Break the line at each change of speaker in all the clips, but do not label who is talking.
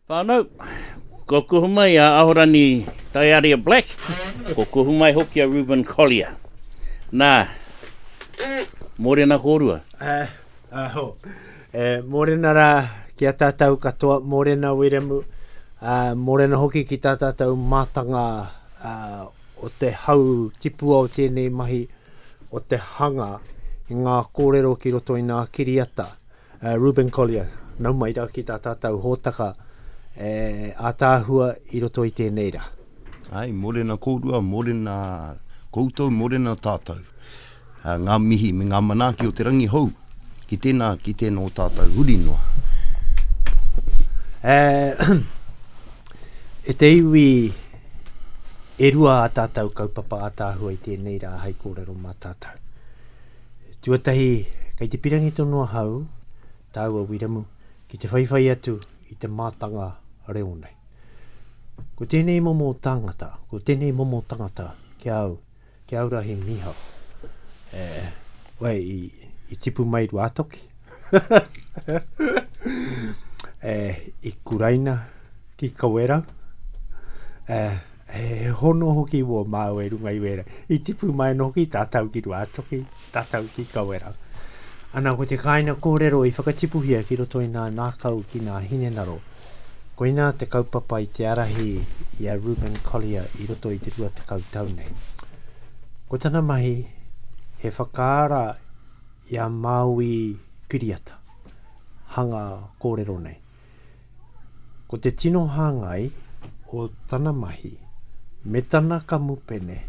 Whānau, ko kuhumai a ahorani Taiarahia Black, ko kuhumai hoki a Reuben Collier. Nā, mōrena kōrua?
Mōrena rā ki a tātou katoa, mōrena Wiremu, mōrena hoki ki tā tātou mātanga o te hau tipua o tēnei mahi o te hanga i ngā kōrero ki roto i ngā kiriata. Reuben Collier, nau mai rā ki tā tātou hōtaka a tāhua i roto i tēnei rā.
Ai, mōrena kōrua, mōrena koutou, mōrena tātou. Ngā mihi me ngā manaki o te rangi hou, ki tēnā o tātou huri noa.
E te iwi e rua a tātou kaupapa a tāhua i tēnei rā hei kōrero mā tātou. Tuatahi, kei te pirangi tonua hau, tāua Wiremu, ki te whaiwhai atu i te mātanga reo nei. Ko tēnei momo tangata, ki au rahi mihau. Wai, i tipu mai rua atoki. I kuraina ki kawera. He hono hoki wo māu e runga i wera. I tipu mai no ki tātau ki rua atoki, tātau ki kawera. Ana ko te kaina kōrero i whakatipuhia ki roto i nā nākau ki nā hinenaro. Ko ina te kaupapa i te arahi i a Reuben Collier i roto i te rua te kautau nei. Ko tana mahi he whakaara i a Maui kiriata, hanga kōrero nei. Ko te tino hangai o tana mahi, me tana kamupene,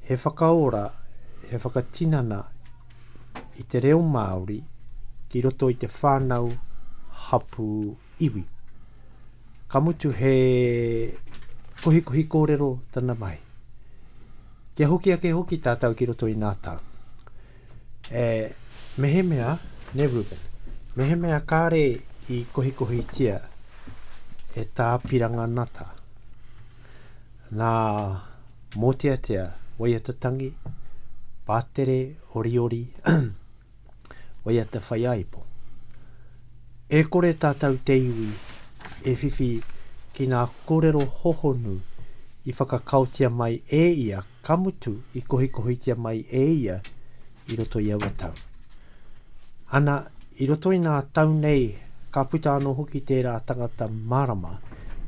he whakaora, he whakatinana i te reo Maori ki roto i te whānau hapu iwi. Kamutu he kohi kōrero tana mai. Kia hoki ake hoki tātou ki roto i nātau. Mehe mea, ne Reuben, mehe mea kāre i kohi tia e tā piranga nata. Nā mōtea waiata tangi, pātere, ori, waiata whaiaipo. E kore tātou te iwi, e whiwhi ki ngā kōrero hohonu i whakakautia mai e ia, kamutu i kohi tia mai e ia i roto i aua tau. Ana, i roto i ngā tau nei, ka puta anō hoki tērā tangata marama,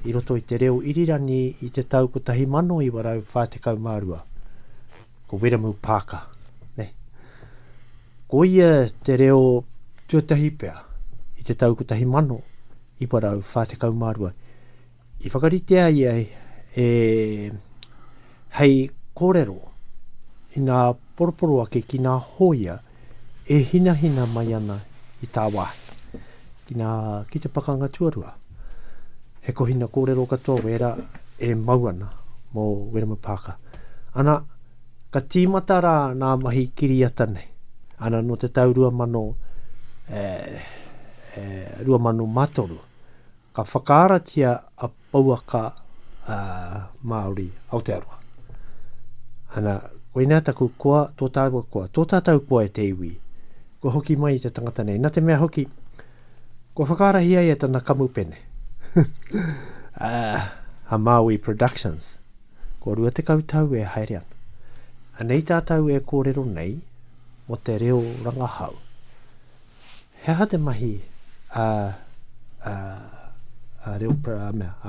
i roto i te reo irirani i te tau ko tahi mano i warau whātekau mārua, ko Wiremu Pāka, ne? Ko ia te reo tuatahi pea, i te tau ko tahi mano i warau whātekau mārua. I whakaritea ia hei kōrero i ngā poroporo ake ki ngā hoia e hina mai ana i tā wāhi. Ki te pakanga tuarua. He kohina kōrero katoa wera e mauana mō Wiremu Pāka. Ana, ka tīmata rā ngā mahi kiriata nei. Ana no te tau 2000 matoru. Ka whakaaratia a pauaka Maori Aotearoa. Ana, koina taku koa, tō tātou koa e te iwi. Ko hoki mai i te tangata nei. Nā te mea hoki, ko whakaarahia i tana kamupene. Ha Maui Productions. Ko rua te kautau e haere ana. Anei tātou e kōrero nei, o te Reo Rangahau. Hea te mahi a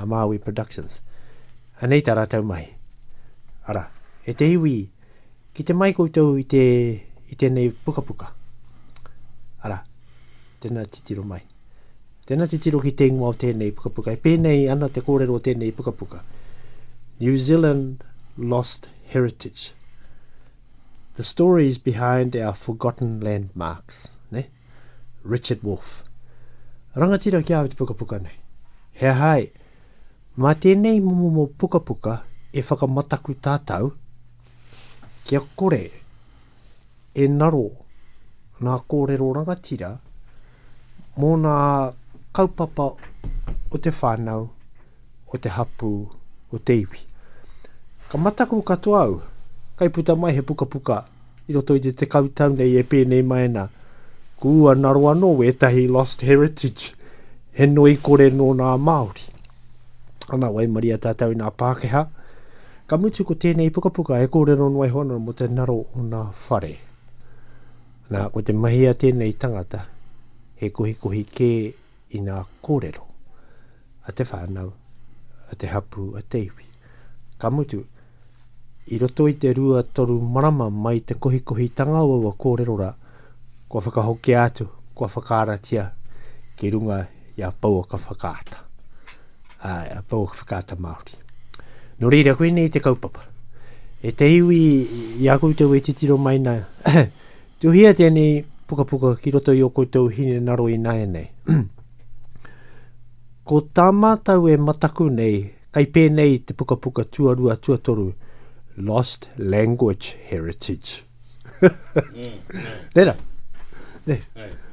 Maui Productions. Anei tā rātou mai. Ara, e te iwi, ki te mai koutou i tēnei pukapuka. Ara, tēnā titiro mai. Tēnā titiro ki te ingoa o tēnei pukapuka. E pēnei ana te kōrero o tēnei pukapuka. New Zealand Lost Heritage. The stories behind our forgotten landmarks. Ne? Richard Wolfe. Rangatira ki awe te pukapuka nei. Hea hai, mā tēnei momo pukapuka e whakamataku tātou, kia kore e naro nā kōrero rangatira mō nā kaupapa o te whānau, o te hapu, o te iwi. Ka mataku katoa au, kai puta mai he pukapuka i roto i te kautau nei e pēnei maena. Kua naro anō e tahi Lost Heritage. He noi kore no nā Māori. Ana wai maria tātou i nā Pākehā. Ka mutu ko tēnei pukapuka e kōrero noi hono mo te naro o nā whare. Nā, ko te mahia tēnei tangata, he kohi kē i nā kōrero. A te whānau, a te hapu, a te iwi. Ka mutu, i roto i te rua toru marama mai te kohi tanga ua kōrero ra, kua whakahoki atu, kua whakaaratia, ki runga i a paua ka whakaata. A paua ka whakaata Māori. No reira, koe nei te kaupapa. E te iwi i a koutou e titiro mai nā. Tuhia tēnei pukapuka ki roto i o koutou hine naro i nai nei. Ko tā mātau e mataku nei, kai pēnei te pukapuka tuarua tuatoru, Lost Language Heritage. Reira.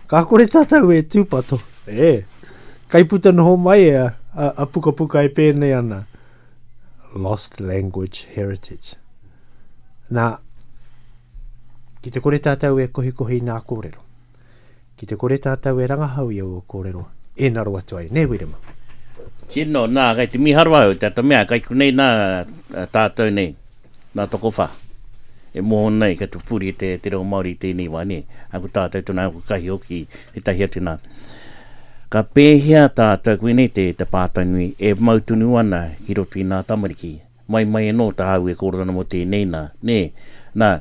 Ka kore tātou e tūpato. Kai puta noho mai a pukapuka e pēnei ana. Lost Language Heritage. Nā, ki te kore tātou e kohi nā kōrero. Ki te kore tātou e rangahau i o kōrero. E naro atu ai. Nē Wiremu.
Tino, nā, kai te miharwa au, tātou mea, kai kunei nā tātou nei, nā toko wha. E moho nei, ka tu puri te reo Māori tēnei wā, ne. Aku tātou tuna, aku kahi oki, he tahi atu nā. Ka pēhea tātou koe nei te pātainui, e mautunu ana ki roto i nā tamariki. Mai e no tā hau e kōrana mo tēnei nā, ne. Nā,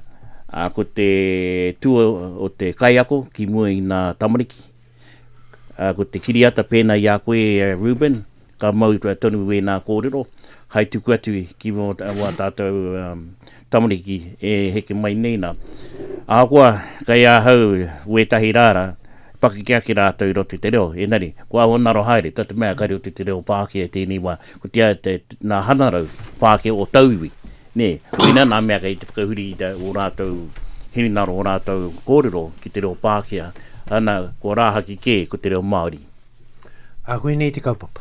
ko te tua o te kaiako ki mua i nā tamariki. Ko te kiriata pēna i a koe Reuben, ka mau tonu e nā kōrero, hai tuku atu ki mua tātou tamariki e heke mai nei nā. Ākua, kai a hau wetahi rāra, pakikea ki rātou i roti te reo, e nari, ko aho naro haere, tata mea kari o te reo Pākehā tēnei wā, ko tia nā hanarau Pākehā o tauiwi, ne, wina nā mea kai te whakahuri o rātou, hini naro o rātou kōrero ki te reo Pākehā, ana ko rāhaki kē ko te reo Māori.
A koe nei te kaupapa.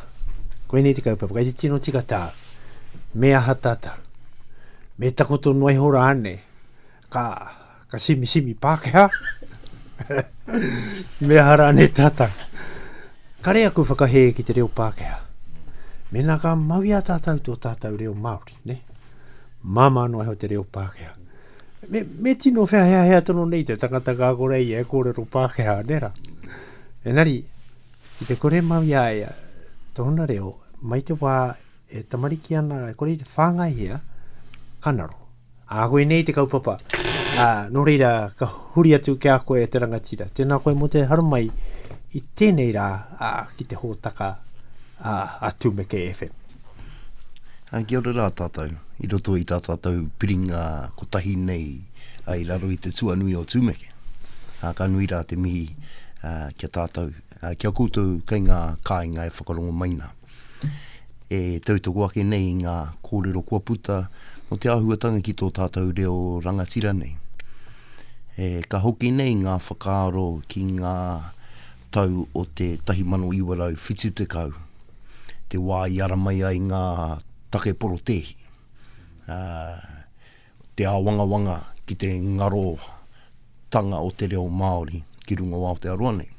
Koe nei te kaupapa. Kai te tino tika tā. Mea hatata. Me takoto noi hora ane. Ka simi Pākehā. Mea hara ane tata. Kare aku whakahe ki te reo Pākehā. Me nā ka mawia tātou tō tātou reo Māori, ne? Mama no ho te reo Pākehā. Me tino whea hea tono nei te tangata kā korei e kōrero Pākehā, nera. E nari, i te kore mawia e tōna reo, mai te wā e tamariki ana, e kore i te whāngai hea, kanaro. A koe nei te kaupapa. No reira, ka huri atu ke a koe e te rangatira. Tēnā koe mo te harumai i tēnei rā ki te hōtaka a Tūmeke FM.
Kia ora rā tātou, i roto i tā tātou piringa kotahi nei ai raro i te tuanui o Tūmeke. Ka nui rā te mihi kia tātou, kia koutou kei ngā kāinga e whakarongo maina. E tautoko ake nei ngā kōrero kua puta o te āhuatanga ki tō tātou reo rangatira nei. Ka hoki nei ngā whakaaro ki ngā tau o te 1970, te wā i ara mai ai ngā take poro tehi. Te āwangawanga ki te ngaro tanga o te reo Māori ki runga o Aotearoa nei.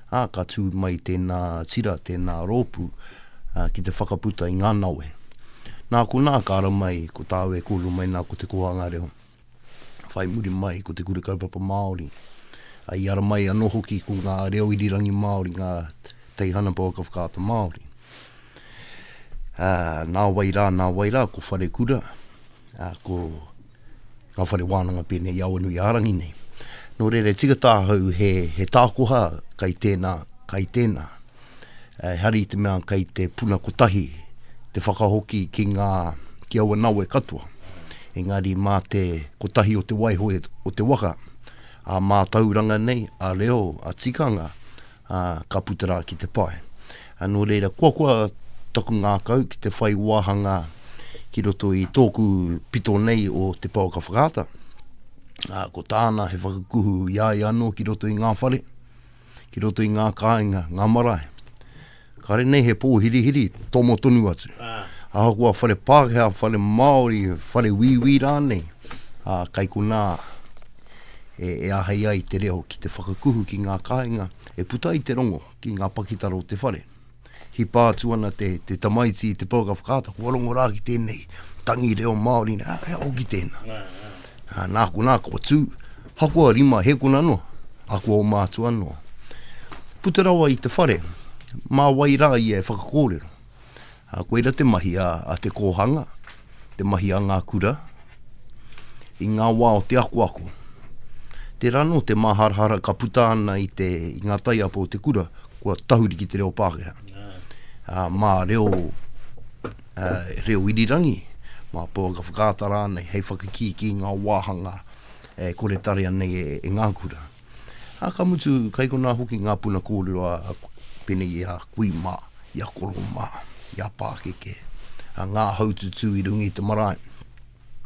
Ka tū mai tēnā tira, tēnā rōpu ki te whakaputa i ngā naue. Nā ko nā kāra mai, ko tāu e kōru mai nā ko te kohanga reo. Whai muri mai ko te kure kaupapa Māori. I ara mai anō hoki ko ngā reo irirangi Māori, ngā teihana pō ka whakaata Māori. Nā wairā, ko whare kura, ko ngā whare wānanga pēne i awanui ārangi nei. Nō rere, tika tāhau he tākoha kai tēnā. Hari te mea kai te puna kotahi, te whakahoki ki awa naue katoa. Engari mā te kotahi o te waiho o te waka, a mā tauranga nei, a reo, a tikanga, ka putara ki te pai. Nō rere, kua taku ngā kau ki te whai wāhanga ki roto i tōku pito nei o te pao ka whakaata. Ko tāna he whakakuhu iai anō ki roto i ngā whare, ki roto i ngā kāinga, ngā marae. Kare nei he pō hiri, tomo tonu atu. Ahakua whare Pākehā, whare Māori, whare wiwi rānei. Kai ko nā e ahai ai te reo ki te whakakuhu ki ngā kāinga, e puta i te rongo ki ngā pakitaro o te whare. hipa tuana te tamaiti, te pōka whakata, ko warongo rā ki tēnei, tangi reo Māori, o ki tēnā. Nāko tū, hakua rima he kuna noa, hakua o mātua noa. Puterawa i te whare, mā wai rā i e whakakōrero. Koeira te mahi a te kōhanga, te mahi a ngā kura, i ngā wā o te aku. Te rano te maharahara ka puta ana i ngā taiapo o te kura, kua tahuri ki te reo Pākehā. Mā reo irirangi, mā pōka whakātara nei, hei whakaki ki ngā wāhanga, kore tare anei e ngā kura. Ka mutu, kai kona hoki ngā puna kōrero a pene i a kui mā, i a koro mā, i a Pākeke. Ngā haututu i rungi te marae.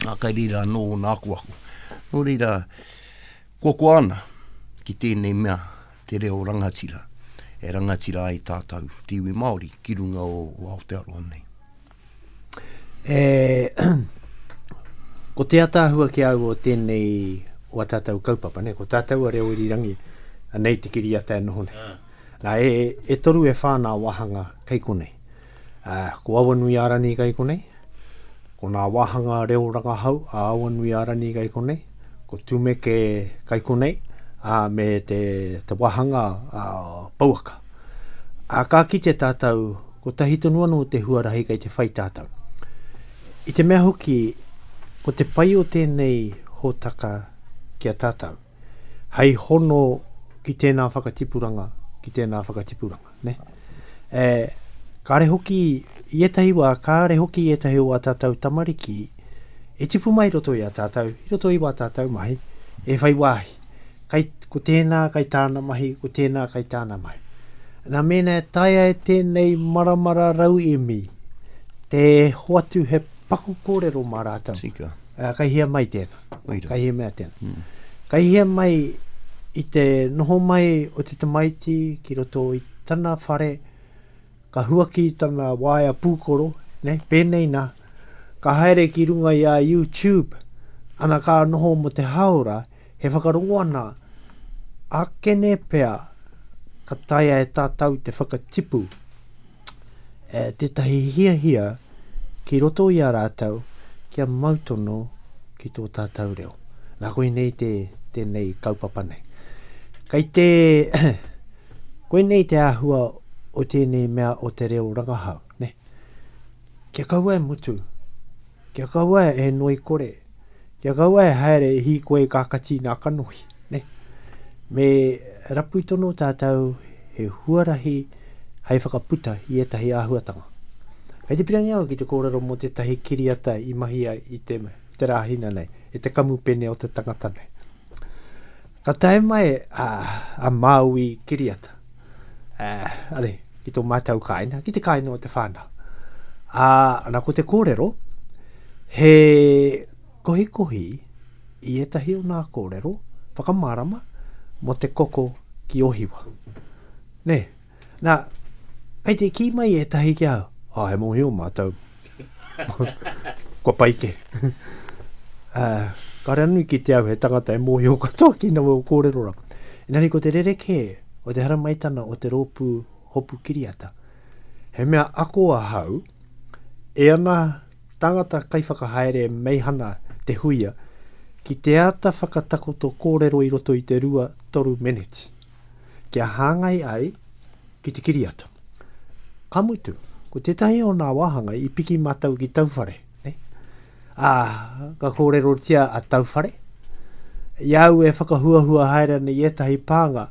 Kai reira nō nā kuaku. Nō reira, kua ana ki tēnei mea te reo rangatira. E rangatira ai tātou tiwi Māori ki runga o Aotearoa nei.
Ko te atahua ki au o tēnei o a tātou kaupapa, ne? Ko tātou a reo irirangi nei te kiri ata e noho ne. Nā e toru e whānā wahanga kei konei. Ko awanui arani kei konei. Ko nā wahanga Reo Rangahau a awanui arani kei konei. Ko tūmeke kei konei. Me te wahanga pauaka. Ka ki te tātou, ko tahi tonu anō te huarahi kei te whai tātou. I te mea hoki, ko te pai o tēnei hōtaka ki a tātou. Hei hono ki tēnā whakatipuranga, ne? Kāre hoki i etahi wā, kāre hoki i etahi wā tātou tamariki, e tipu mai roto i a tātou, i roto i wā tātou mahi, e whai wāhi. Ko tēnā kai tāna mahi, ko tēnā kai tāna mahi. Nā mena taia e tēnei maramara rau imi, te hoatu he paku kōrero mā rātau.
Sika.
Kai hia mai tēnā. Kai hia mea tēnā. Kai hia mai i te noho mai o te tamaiti ki roto i tana whare, ka huaki tana waia pūkoro, ne? Pēnei nā, ka haere ki runga i a YouTube, ana ka noho mo te haora, he whakarongo ana, a kene pea, ka taia e tātou te whakatipu, te tahi hia ki roto i a rātau, kia mautono ki tō tātou reo. Nā koe nei tēnei kaupapa nei. Kai te, koe nei te āhua o tēnei mea o te Reo Rangahau, ne? Kia kaua e mutu, kia kaua e noi kore, kia kaua e haere hi koe kākati nā kanohi, ne? Me rapui tono tātou he huarahi hei whakaputa i etahi āhuatanga. Hei te pirangi au ki te kōrero mo te tahi kiriata i mahia i te rāhina nei, e te kamupene o te tangata nei. Ka tae mai a Maui kiriata. Ki tō mātau kaina, ki te kaina o te whānau. Ana ko te kōrero, he kohi i etahi o nā kōrero, whakamarama, mo te koko ki ohiwa. Ne, nā, kei te ki mai etahi ki au, he mohi o mātau. Kua paike. Kare anu ki te au he tangata e mohi o katoa ki nawa o kōrero ra. Nani ko te rereke o te haramaitana o te rōpu hopu kiriata. He mea ako a hau, e ana tangata kai whakahaere meihana te huia, ki te ata whakatakoto kōrero i roto i te 2-3 meneti. Kia hāngai ai ki te kiriata. Kamutu, ko tētahi o nā wahanga i piki mātau ki tauwhare. Ka kōrero tia a tauwhare. Iau e whakahuahua haere nei etahi pānga.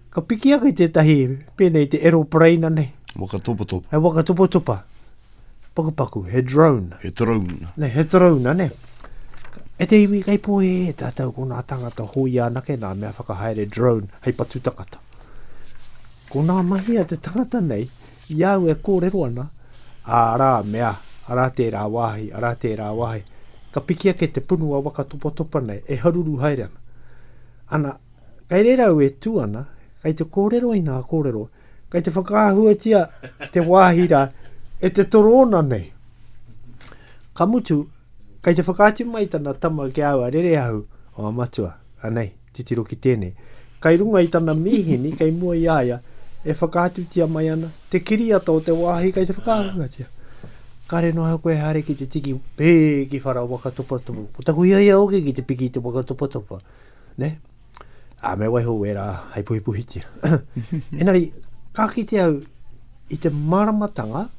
Ka piki aka i tētahi pēnei te aeroplane nei.
Wakatopa.
He wakatopa. Paku, he drone.
He drone.
He drone, ne. E te iwi kai po e tātou ko nā tangata hoi anake nā mea whakahaere drone hei patu takata. Ko nā mahi a te tangata nei, iau e kōrero ana, rā mea, ara tērā wāhi. Ka piki ake te punu a wakatopa nei, e haruru haere ana. Ana, kai rerau e tū ana, kai te kōrero i nā kōrero, kai te whakaahuatia te wāhira e te torona nei. Ka mutu, kai te whakaati mai tana tama ki aua rere au, o matua, anei, titiro ki tēnei. Kai runga i tana mihini, kai mua i aia, e whakātutia mai ana, te kiri ata o te wāhi kai te whakārangatia. Kare noa koe hare ki te tiki pē ki whara wakatopotopo. O taku ia oke ki te piki te wakatopotopo. Ne? Me waiho e rā hei puhipuhitia. Enari, ka ki te au i te maramatanga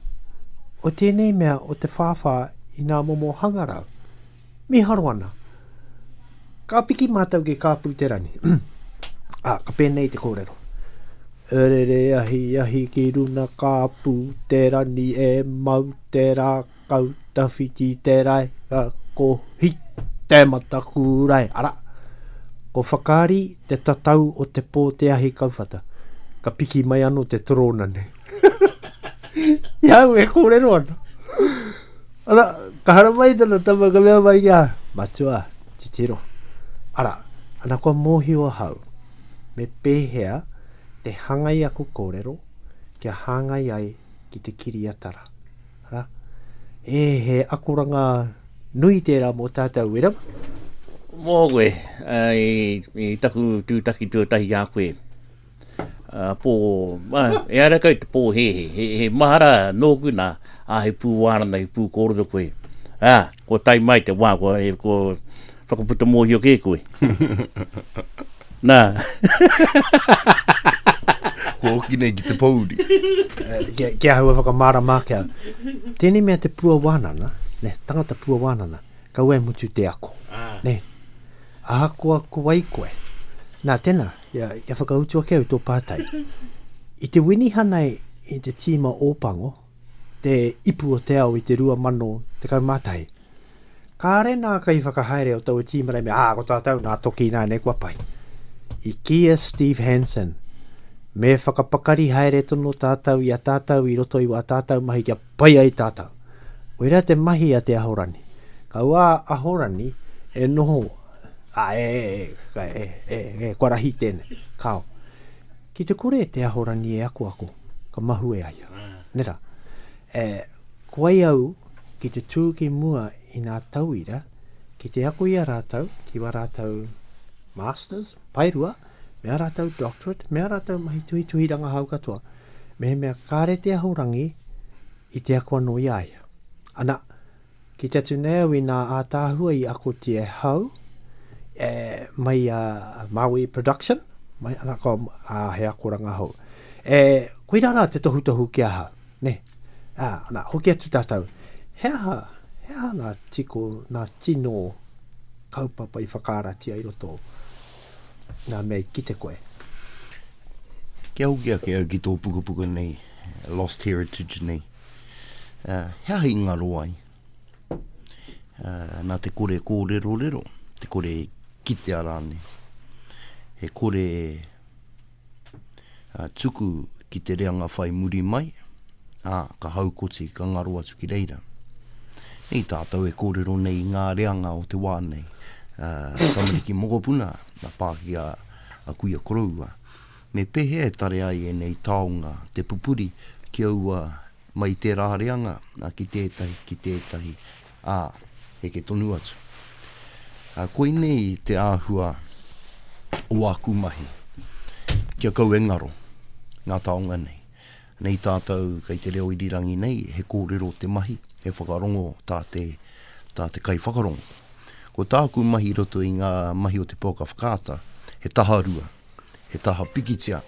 o tēnei mea o te whāwha i ngā momo hangarau. Mi haro ana. Ka piki mātau ke kāpū te rani. Ka pēnei te kōrero. Erere ahi ki runa kāpū te rani e mau te rā kau tawhiti te rai ko hi te mataku rai. Ara, ko whakari te tatau o te pō te ahi kauwhata. Ka piki mai anō te toronane. Iau e kōrero ana. Ara, ka hara mai tana tama ka mea mai kia. Matua, titiro. Ara, ana kua mōhio hau. Me pēhea te hangai aku kōrero, kia hangai ai ki te kiri atara. Ara? He akoranga nui tērā mō tātou Wiremu.
Mō koe, i taku tūtaki tuatahi a koe. E ara kau te pō he mahara nōku nā, he pū wārana, he pū kōrero koe. Ko tai mai te wā, ko whakaputa mōhio ke koe. Nā.
Ko oki nei ki te pauri.
Kia haua whakamara mākea. Tēnei mea te pua wānana, ne, tangata pua wānana, kau e mutu te ako. Ne, ahakoa kuai koe. Nā tēnā, ia whakautua keu tō pātai. I te winihanai i te tīma ōpango, te ipu o te au i te rua mano te kaumātai. Ka are nā kai whakahaere o tau tīma rei mea, ko tātou nā toki nā ne kua pai. I kia Steve Hansen, me whakapakari haere tono tātou i a tātou i roto i wa tātou mahi kia pai ai tātou. Oira te mahi a te ahorani. Kau ahorani e noho. Kua rahi tēne. Kao. Ki te kore te ahorani e ako. Ka mahu e aia. Nera. Kuai au ki te tūki mua i nā tauira. Ki te ako i a rātau. Ki wa rātau masters. Pairua. Mea rātau doctorate, mea rātau mahi tuhi rangahau katoa. Mea kāre te ahorangi i te ako anō i aia. Ana, ki te tuneo i nā ātāhua i ako te hau, mai Maui production, mai ana ko he ako rangahau. Koe rara te tohu kia hau, ne? Ana, hoki atu tātou. Hea nā tiko, nā tino kaupapa i whakaratia i roto. Nā mei ki te koe.
Kia hoki ake au ki tō pukapuka nei, Lost Heritage nei. Hea hei ngā roai. Nā te kore kōrero, te kore kite arane. He kore tuku ki te reanga whai muri mai, ka haukoti, ka ngaroa tuki reira. Nei tātou e kōrero nei ngā reanga o te wā nei. Tamariki mokopuna, na pāki a kuia koroua. Me pehe e tare ai e nei taonga, te pupuri ki aua mai te rāreanga, ki tētahi, he ke tonu atu. Koe nei te āhua o aku mahi, kia kau engaro, ngā taonga nei. Nei tātou kei te reo irirangi nei, he kōrero te mahi, he whakarongo tā te kai whakarongo. Ko tāku mahi roto i ngā mahi o te pōka whakāta, he taha rua, he taha pikitia,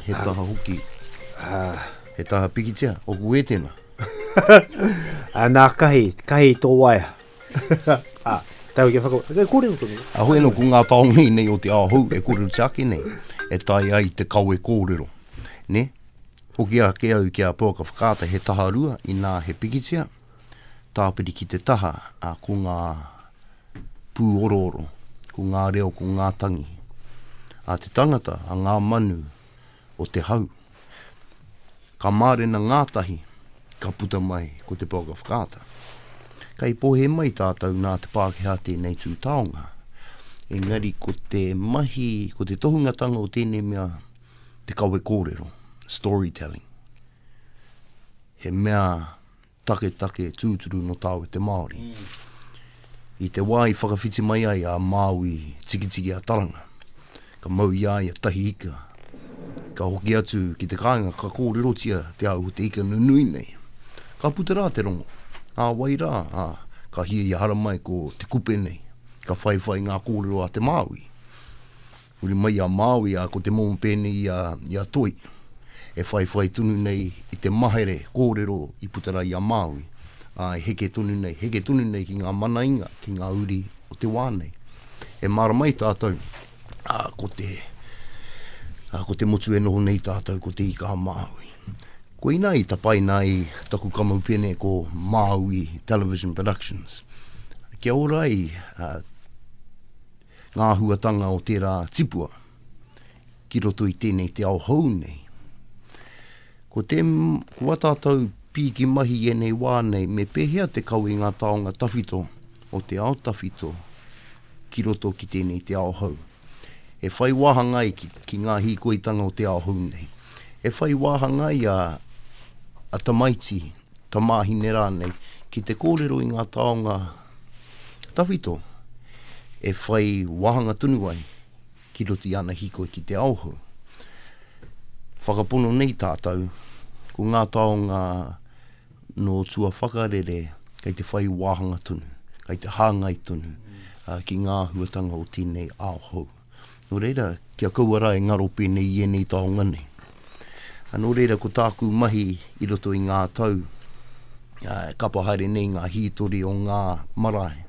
he taha hoki, he taha pikitia, o kue tēnā.
Nā kahi tō waia. Tau kia whakau, kōrero tō.
Hoi no ku ngā taongi nei o te ahau, e kōrero te ake nei, e tai ai te kau e kōrero. Ne? Hoki a ke au kia pōka whakāta, he taha rua i nā he pikitia, tāpiri ki te taha ko ngā pū oro, ko ngā reo, ko ngā tangi. Te tangata, a ngā manu o te hau. Ka mārena ngātahi, ka puta mai ko te pōka whakāta. Kai pohe mai tātou nā te Pākehā tēnei tū taonga. Engari ko te mahi, ko te tohungatanga o tēnei mea te kawe kōrero, storytelling. He mea take tūturu no tāwe te Maori. I te wai whakawhiti mai ai a Maui tiki a taranga. Ka mau i ai a tahi ika ka hoki atu ki te kāinga ka kōrero tia te au te ika nunui nei. Ka puta rā te rongo. Wai rā, ka hia I hara mai ko te kupe nei. Ka whai ngā kōrero a te Maui. Uri mai a Maui ko te momo pēne I a toi. E whai tunu nei I te mahere kōrero I putara I a Maui. Heke tunu nei ki ngā manainga, ki ngā uri o te wānei. E mara mai tātou, ko te motu e noho nei tātou, ko te ika a Maui. Ko ina I tapai nei taku kamau pene ko Maui Television Productions. Kia ora ngā huatanga o tērā tipua, ki roto I tēnei te ao hou nei. Ko tātou piki mahi e nei wānei, me pēhea te kau I ngā taonga tawhito o te ao tawhito, ki roto ki tēnei te ao hou. E whai wāhanga ki ngā hikoitanga o te ao hou nei. E whai wāhanga a tamaiti, tamahine rā nei, ki te kōrero I ngā taonga tawhito, e whai wāhanga tunu ai, ki roto I ana hikoi ki te ao hou. Whakapono nei tātou, ko ngā taonga no tua whakarere, kei te whai wāhanga tunu, kei te hāngai tunu, ki ngā huatanga o tēnei ao hou. Nō reira, kia kaua e ngaro pēnei I nei taonga nei. Nō reira, ko tāku mahi I roto I ngā tau, kapa haere nei ngā hitori o ngā marae,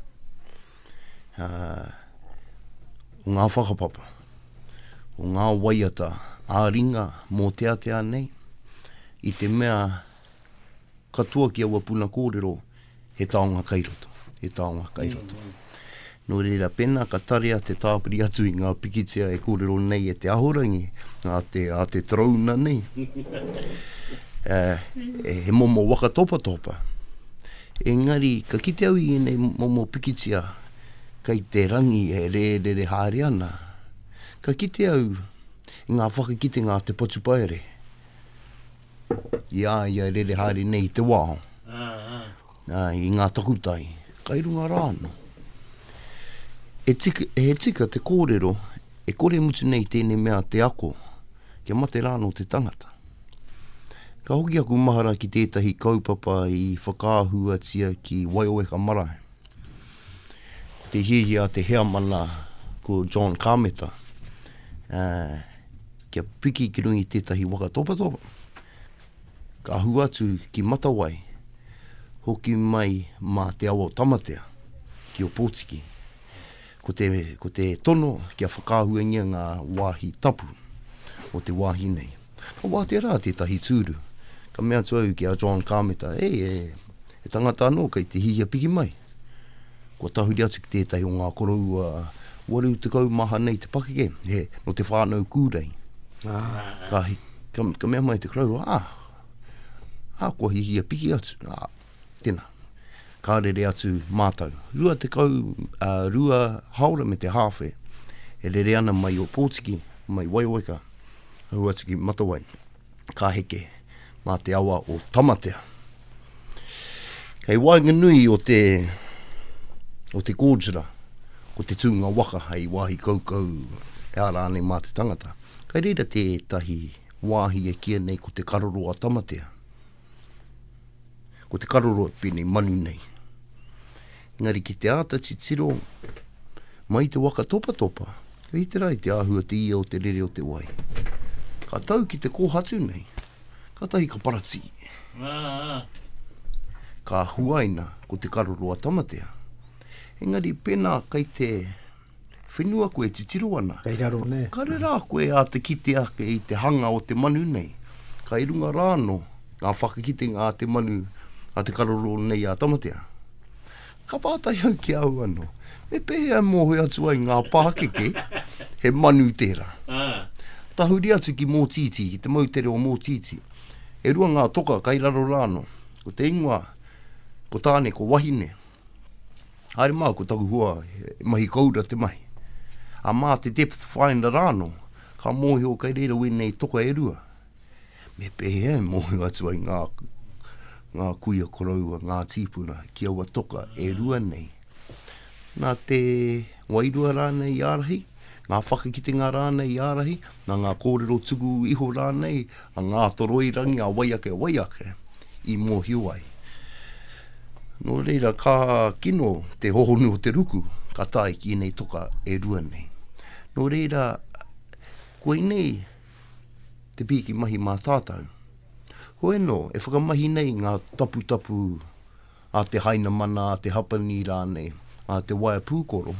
o ngā whakapapa, o ngā waiata, āringa mō te atea nei, I te mea katoa ki aua puna kōrero, he taonga kairoto, Nō reira pena ka tarea te tāpiri atu I ngā pikitia e kōrero nei e te ahorangi, a te trauna nei. He momo waka topa. Engari, ka kite au I nei momo pikitia, kei te rangi e re haere ana. Ka kite au I ngā whakakite ngā te patupaere. Ia re haere nei te wāho. I ngā takutai, kai runga rāno. He tika te kōrero, e kore mutu nei tēnei mea te ako, kia mate rāno te tangata. Ka hoki aku mahara ki tētahi kaupapa I whakāhua tia ki Waioeka marae. Te hiehia te hea mana ko John Kāmeta, kia piki ki rungi tētahi waka topa. Ka hua atu ki matawai, hoki mai mā te awa o tamatea, ki o Pōtiki. Ko te tono kia whakāhuangia ngā wāhi tapu o te wāhi nei. Ka wāte rā tētahi tūru. Ka mea tuau ki a John Kāmeta, e tangata anō kei te hihia piki mai. Ko tahuri atu ki tētahi o ngā korou waru te kau maha nei te pakeke, no te whānau kūrei. Ka mea mai te krau, ko hihia piki atu. Tēnā. Ka rere atu mātau. Rua te kau, rua haura me te hawhe, e rere ana mai o Pōtiki, mai Waioeka, hau atu ki Matawai, ka heke, mā te awa o tamatea. Kei wainga nui o te kōjira, ko te tūnga waka hei wāhi kaukau e arāne mā te tangata. Kei reira te tahi wāhi e kia nei ko te karoro a tamatea. Ko te karoro e pēnei manu nei. Ngari ki te āta titiro, mai te waka topa, hei te rai te āhua te ia o te rere o te wai. Ka tau ki te kōhatu nei, ka tahi ka parati. Ka huaina ko te karoro a tamatea. Engari pena kai te whenua koe titiro ana.
Kei raro ne.
Ka rera koe a te kite ake I te hanga o te manu nei. Ka irunga rāno, ngā whakakite ngā te manu a te karoro nei a tamatea. Ka pātai au ki au anō. Me pēhea mōhoi atu ai ngā pākeke, he manu tērā. Tahuri atu ki Mōtiti, ki te mautere o Mōtiti. E rua ngā toka kai raro rāno. Ko te ingoa, ko tāne, ko wahine. Haere mā ko taku hua, mahi kaura te mahi. A mā te depth finder rāno, ka mōhi o kai reira wenei toka e rua. Me pēhea mōhoi atu ai ngā kuia koroua, ngā tīpuna, ki aua toka e rua nei. Nā te wairua rānei ārahi, ngā whakakitenga rānei ārahi, nā ngā kōrero tuku iho rānei, a ngā toroirangi a waiake, i mōhio ai. Nō reira, ka kino te hohonu o te ruku, ka tai ki nei toka e rua nei. Nō reira, koe nei te piki mahi mā tātou. Hoi no, e whakamahi nei ngā tapu a te haina mana, a te hapani rānei, a te waia pūkoro.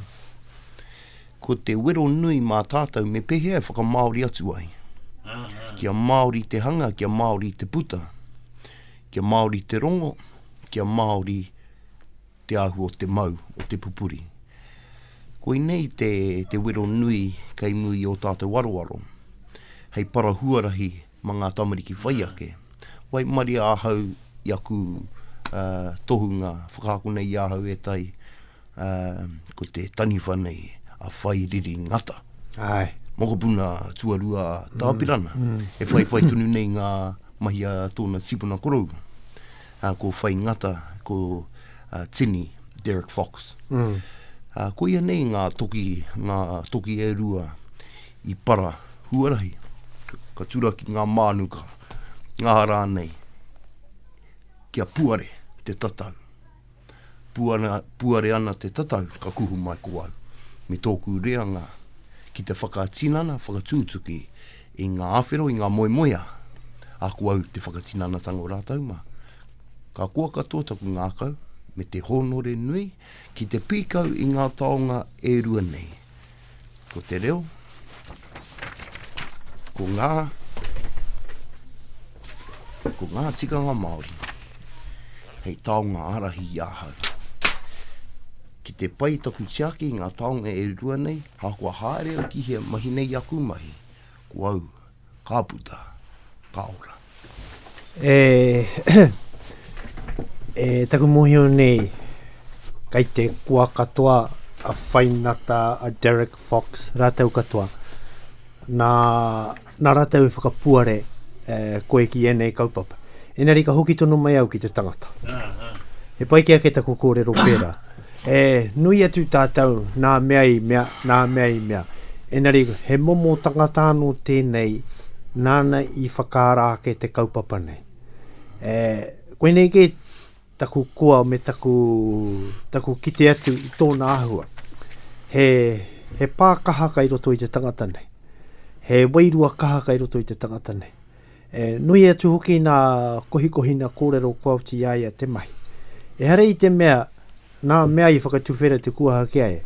Ko te wero nui mā tātou me pehea e whakamaori atu ai. Kia Maori te hanga, kia Maori te puta, kia Maori te rongo, kia Maori te ahu o te mau, o te pupuri. Koe nei te wero nui kei mui o tātou waroaro. Hei para huarahi ma ngā tamariki whaiake. Wai mari ahau i aku tohunga whakako nei ahau e tai ko te tani whanei a whai riri ngata.
Ai.
Moko puna tuarua tāpirana. E whai tunu nei ngā mahi a tōna sipuna korou. Ko whai ngata, ko tini Derek Fox. Ko ia nei ngā toki e rua i para huarahi. Ka turaki ngā mānuka, ngā rānei, kia puare te tatau. Puare ana te tatau, ka kuhu mai ko au. Me tōku reanga, ki te whakatinana, whakatūtuki, i ngā awhero, i ngā moemoea, a ko au te whakatinana tango rātau ma. Ka kua katoa taku ngākau, me te honore nui, ki te pīkau i ngā taonga e rua nei. Ko te reo, ko ngā tikanga Māori, hei taonga arahi i ahau. Ki te pai taku tiaki i ngā taonga e rua nei, hākua haere o ki hea mahi nei aku mahi, ko au, ka puta, ka ora.
Taku mohio nei, kai te kua katoa a whainata a Derek Fox, rātau katoa. Nā rātau i whakapuare koe ki enei kaupapa. Enari ka hoki tono mai au ki te tangata. He pai kia ke taku kōrero pēra. Nui atu tātou nā mea i mea. Enari he momo tangata anō tēnei nāna i whakārā ke te kaupapa nei. Koe nei ke taku koa me taku kite atu i tōna ahua. He pākaha kai roto i te tangata nei. He wairua kaha kai roto i te tangata nei. Nui atu hoki nā kohikohina kōrero kouti aia te mahi. E hare i te mea, nā mea i whakatuwhera te kuaha ki ai.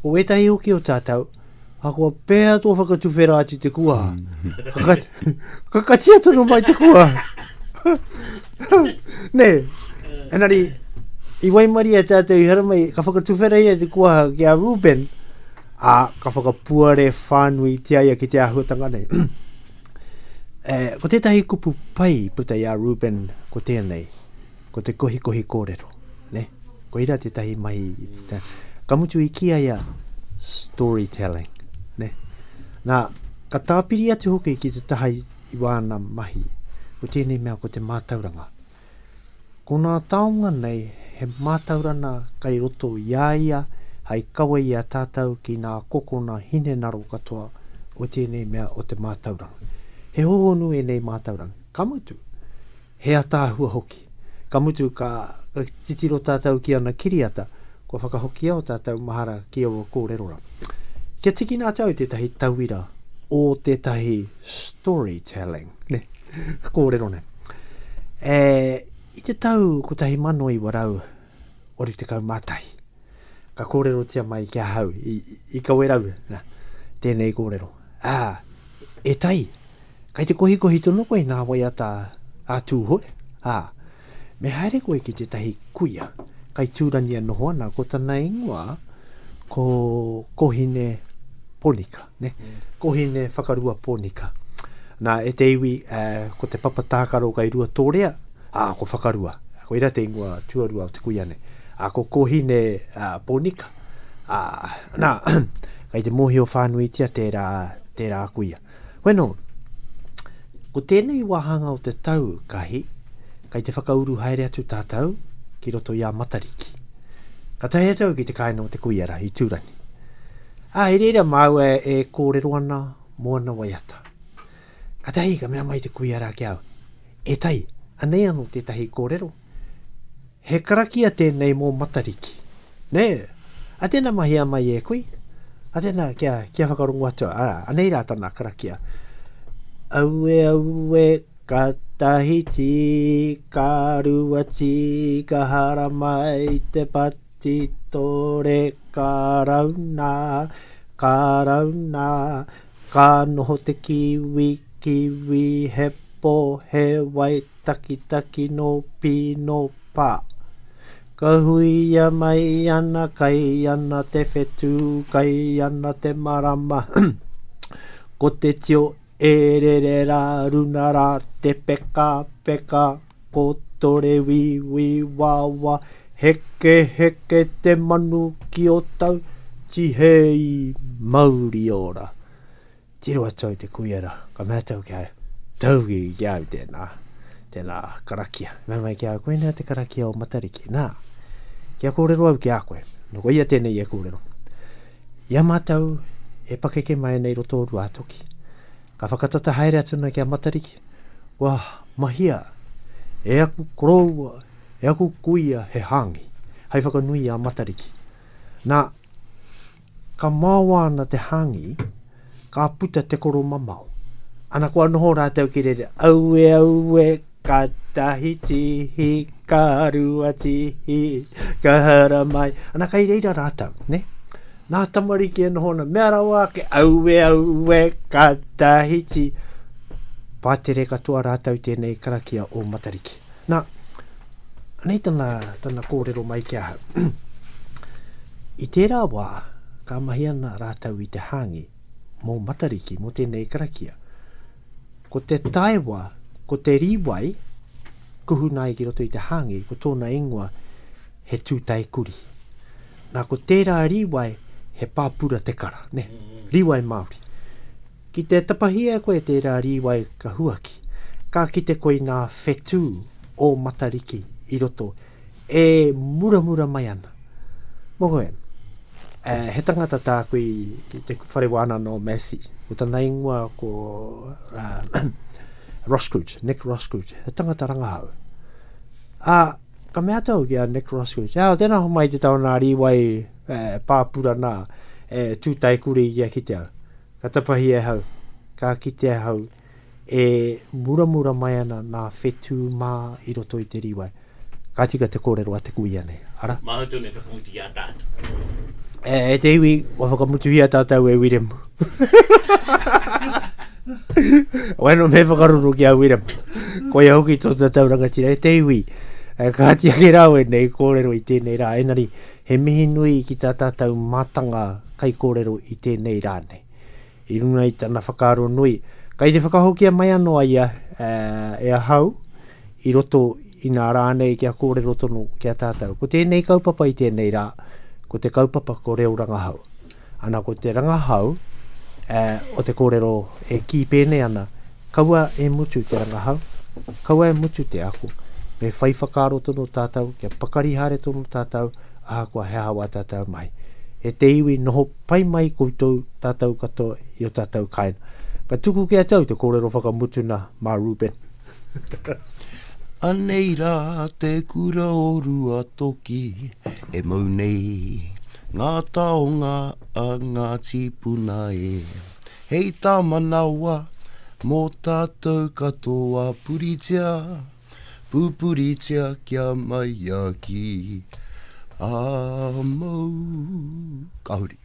O etahi hoki o tātou, a kua pēa tō whakatuwhera ati te kuaha. Kakatia tono mai te kuaha. Ne, enari, i waimari a tātou i hara mai, ka whakatuwhera ia te kuaha ki a Reuben, ka whakapuare whānui te aia ki te ahuatanga nei. Ko tētahi kupu pai puta i a Reuben ko tēnei, ko te kohi kōrero, ne? Ko ira tētahi mai, ka mutu i kia ia storytelling, ne? Nā, ka tāpiri atu hoki ki te taha i wāna mahi, ko tēnei mea ko te mātauranga. Ko nā taonga nei, he mātaurana kai roto iaia, hai kawa i a tātou ki nā kokona hine naro katoa o tēnei mea o te mātauranga. He hohonu e nei mātauranga. Ka mutu, he atāhua hoki. Ka mutu ka titiro tātou ki ana kiriata, ko whakahoki au tātou mahara ki au kōrerora. Kia tiki nā tau tētahi tauira o tētahi storytelling, ne? Kōrero ne. I te tau ko tahi mano i warau, ori te kau mātahi. Ka kōrero tia mai kia hau, i kawerau, tēnei kōrero. E tai, kai te kohi tono koe nā wai ata a tūhoe. Me haere koe ki te tahi kuia, kai tūrania noho ana ko tana ingoa ko kohine ponika, ne? Kohine whakarua ponika. Nā e te iwi ko te papatākaro kai rua tōrea, ko whakarua. Ko ira te ingoa tuarua o te kuia ne. Ko kohine ponika. Nā, kai te mohi o whānui tia tērā kuia. Bueno, ko tēnei wahanga o te tau kahi, kai te whakauru haere atu tātou, ki roto i a matariki. Ka tahi atau ki te kaina o te kuiara i tūrani. I reira mau e kōrero ana mo ana waiata. Ka tahi ka mea mai te kuiara ki au. E tai, anei anō te tahi kōrero. He karakia tēnei mō matariki. Ne, a tēnā mahi a mai e kui. A tēnā kia whakarongo atua. Anei rā tāna karakia. Aue, ka tahiti, ka ruati, ka hara mai te pati tore, ka rauna, ka noho te kiwi, he po, he wai, taki no pi no pa. Ka hui a mai ana, kai ana te whetu, kai ana te marama. Ko te tio e re rā, runa rā, te peka, ko tore wi wawa, heke te manu ki o tau, tihei Maori ora. Tiro atau te kuiara, ka mea tau ki au, taugi ki au tēnā karakia. Mea mai ki au, koe nea te karakia o matariki, nā. Kia kōrero au ki a koe, no ko ia tēnei e kōrero. Ia mātau e pakeke mai nei roto o rua toki. Ka whakatata haere atuna kia matariki. Wā, mahia, e aku koroua, e aku kuia he hangi. Hai whakanui a matariki. Nā, ka māwana te hangi, ka puta te koro mamau. Ana kua noho rātau ki rere, aue, ka tahiti, ka ruati, ka hara mai. Ana kai reira rātau, ne? Nā tamariki e nohona, mea rawa ke aue, ka tahiti. Pātere katoa rātau tēnei karakia o matariki. Nā, anei tana kōrero mai ki ahau. I tērā wā, ka mahi ana rātau i te hangi, mō matariki, mō tēnei karakia. Ko te taiwa, ko te riwai, kuhu nai ki roto i te hangi, ko tōna ingoa, he tūtai kuri. Nā ko tērā riwai, he pāpura te kara, ne? Riwai Māori. Ki te tapahia koe tērā riwai ka huaki, ka kite koe nā whetū o matariki i roto, e muramura mai ana. Mokoe, he tangata tā koe i te wharewana no Massey, o tana ingoa ko Nick Roscrooge, he tangata Rangahau. Ka mea tau ki a Nick Roscrooge, tēnā ho mai te tau nā riwai pāpura nā tūtai kuri i a kite au. Ka tapahi e hau, ka kite e hau, e muramura mai ana nā whetū mā i roto i te riwai. Ka tika te kōrero a te kui anei. Ara?
Mahutu ne whakamuti a tātu.
E te iwi, wa whakamutu hi a tātou e Wiremu. Weno me whakaruru ki a Wiremu. Koe hoki tō tātou rangatira. E te iwi, ka hati ake rau e nei kōrero i tēnei rā. Enari, he mihi nui ki tā tātou mātanga kai kōrero i tēnei rā nei. I runa i tāna whakaro nui. Kai te whakahokia mai anō ia e a hau, i roto i nā rā nei kia kōrero tono kia tātou. Ko tēnei kaupapa i tēnei rā, ko te kaupapa ko Reo Rangahau. Ana ko te Rangahau, o te kōrero e ki pēne ana, kaua e mutu te Rangahau, kaua e mutu te ako. Me whai whakaro tono tātou, kia pakari hare tono tātou, kua he hawa tātou mai. E te iwi noho pai mai koutou tātou katoa i o tātou kaina. Ka tuku kia tau te kōrero whakamutu na mā Reuben.
Anei rā te kura o rua toki, e mau nei, ngā taonga a ngā tipuna e. Hei tā manawa, mō tātou katoa puritia, pupuritia kia mai aki. Mau. Kahuri.